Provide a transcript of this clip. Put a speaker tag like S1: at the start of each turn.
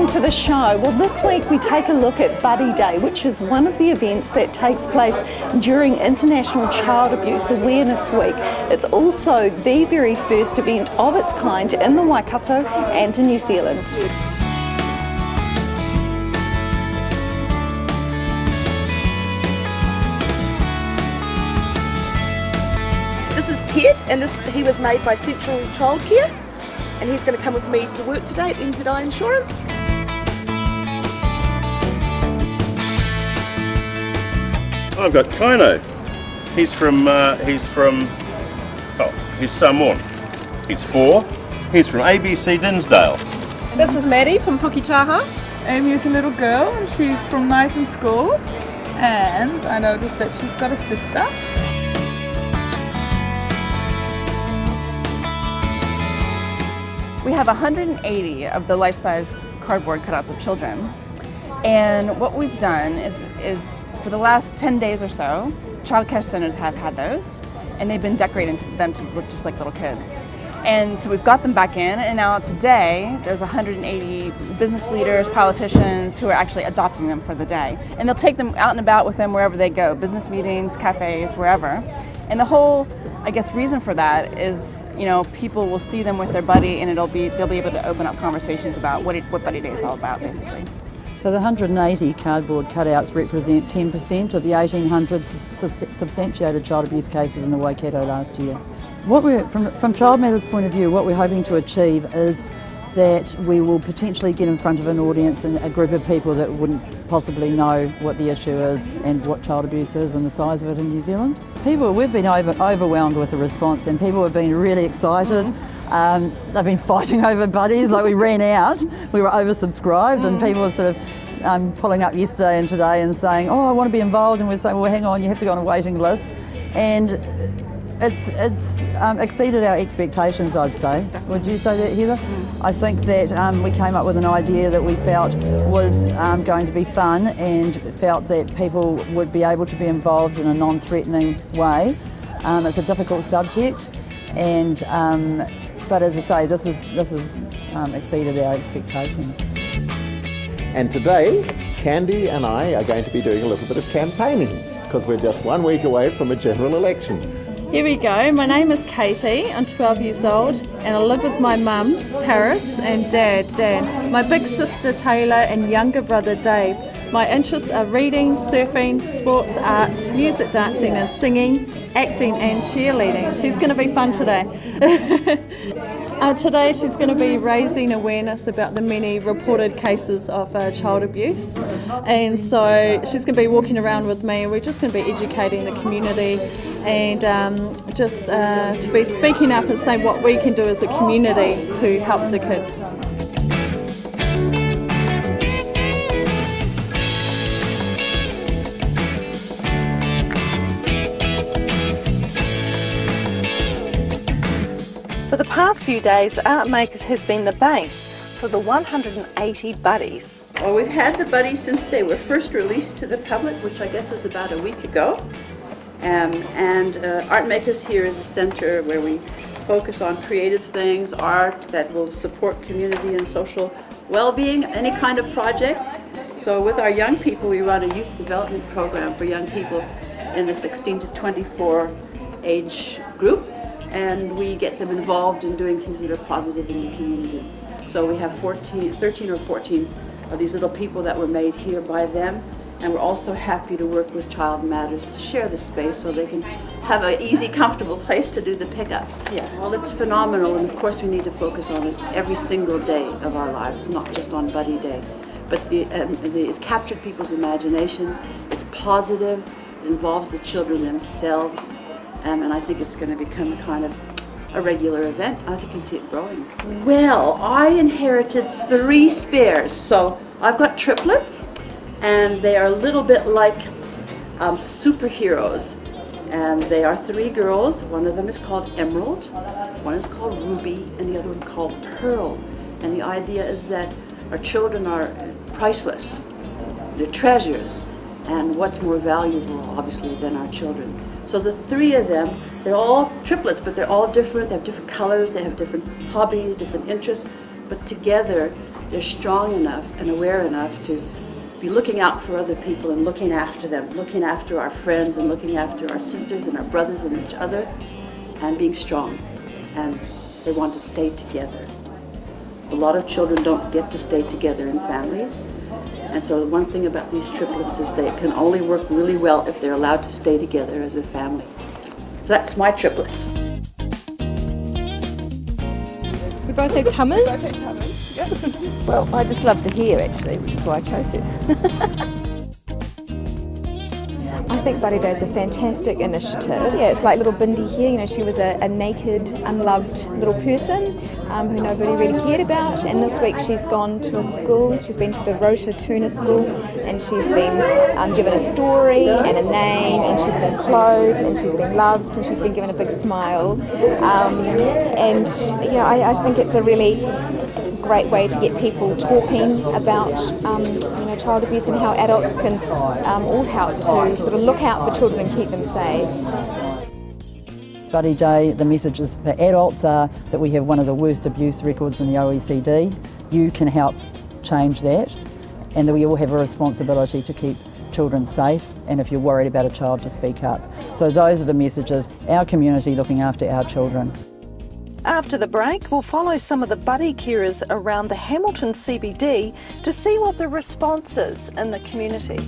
S1: welcome to the show. Well, this week we take a look at Buddy Day, which is one of the events that takes place during International Child Abuse Awareness Week. It's also the very first event of its kind in the Waikato and in New Zealand.
S2: This is Ted, and he was made by Central Childcare, and he's going to come with me to work today at NZI Insurance.
S3: I've got Kaino. He's Samoan. He's 4. He's from ABC Dinsdale.
S4: This is Maddie from Puketaha. Amy's a little girl and she's from Knighton School, and I noticed that she's got a sister. We have 180 of the life-size cardboard cutouts of children, and what we've done is for the last 10 days or so, child care centers have had those, and they've been decorating them to look just like little kids. And so we've got them back in, and now today there's 180 business leaders, politicians who are actually adopting them for the day. And they'll take them out and about with them wherever they go, business meetings, cafes, wherever. And the whole, I guess, reason for that is, you know, people will see them with their buddy, and they'll be able to open up conversations about what Buddy Day is all about, basically.
S5: So the 180 cardboard cutouts represent 10% of the 1,800 substantiated child abuse cases in the Waikato last year. From Child Matters' point of view, what we're hoping to achieve is that we will potentially get in front of an audience and a group of people that wouldn't possibly know what the issue is and what child abuse is and the size of it in New Zealand. We've been overwhelmed with the response, and people have been really excited. They've been fighting over buddies, like we ran out, we were oversubscribed, and people were sort of pulling up yesterday and today and saying, oh, I want to be involved, and we're saying, well, hang on, you have to go on a waiting list. And it's exceeded our expectations, I'd say. Would you say that, Heather? I think that we came up with an idea that we felt was going to be fun, and felt that people would be able to be involved in a non-threatening way. It's a difficult subject, and but as I say, this has exceeded our expectations.
S6: And today, Candy and I are going to be doing a little bit of campaigning, because we're just 1 week away from a general election.
S7: Here we go. My name is Katie. I'm 12 years old, and I live with my mum, Paris, and dad, Dan, my big sister Taylor, and younger brother Dave. My interests are reading, surfing, sports, art, music, dancing and singing, acting and cheerleading. She's going to be fun today. Today she's going to be raising awareness about the many reported cases of child abuse, and so she's going to be walking around with me, and we're just going to be educating the community, and just to be speaking up and saying what we can do as a community to help the kids.
S1: For the past few days, Art Makers has been the base for the 180 buddies.
S8: Well, we've had the buddies since they were first released to the public, which I guess was about a week ago. Art Makers here is a center where we focus on creative things, art that will support community and social well-being, any kind of project. So with our young people, we run a youth development program for young people in the 16 to 24 age group, and we get them involved in doing things that are positive in the community. So we have 13 or 14 of these little people that were made here by them, and we're also happy to work with Child Matters to share the space so they can have an easy, comfortable place to do the pickups. Yeah, well, it's phenomenal, and of course we need to focus on this every single day of our lives, not just on Buddy Day. But it's captured people's imagination, it's positive, it involves the children themselves, and I think it's going to become a kind of a regular event. I think you can see it growing. Well, I inherited 3 spares, so I've got triplets, and they are a little bit like superheroes. And they are 3 girls. One of them is called Emerald, one is called Ruby, and the other one called Pearl. And the idea is that our children are priceless. They're treasures. And what's more valuable, obviously, than our children? So the 3 of them, they're all triplets, but they're all different. They have different colors, they have different hobbies, different interests. But together, they're strong enough and aware enough to be looking out for other people and looking after them, looking after our friends and looking after our sisters and our brothers and each other, and being strong. And they want to stay together. A lot of children don't get to stay together in families. And so the one thing about these triplets is they can only work really well if they're allowed to stay together as a family. So that's my triplets.
S9: We both have tummers.
S10: Well, I just love the hair actually, which is why I chose it.
S9: I think Buddy Day is a fantastic initiative. Yeah, it's like little Bindi here, you know, she was a naked, unloved little person who nobody really cared about, and this week she's gone to a school, she's been to the Rota Tuna school, and she's been given a story and a name, and she's been clothed, and she's been loved, and she's been given a big smile. And you know, I think it's a really great way to get people talking about you know, child abuse and how adults can all help to sort of look out for children and keep them safe.
S5: Buddy Day, the messages for adults are that we have one of the worst abuse records in the OECD. You can help change that, and that we all have a responsibility to keep children safe, and if you're worried about a child, to speak up. So those are the messages, our community looking after our children.
S1: After the break, we'll follow some of the buddy carers around the Hamilton CBD to see what the response is in the community.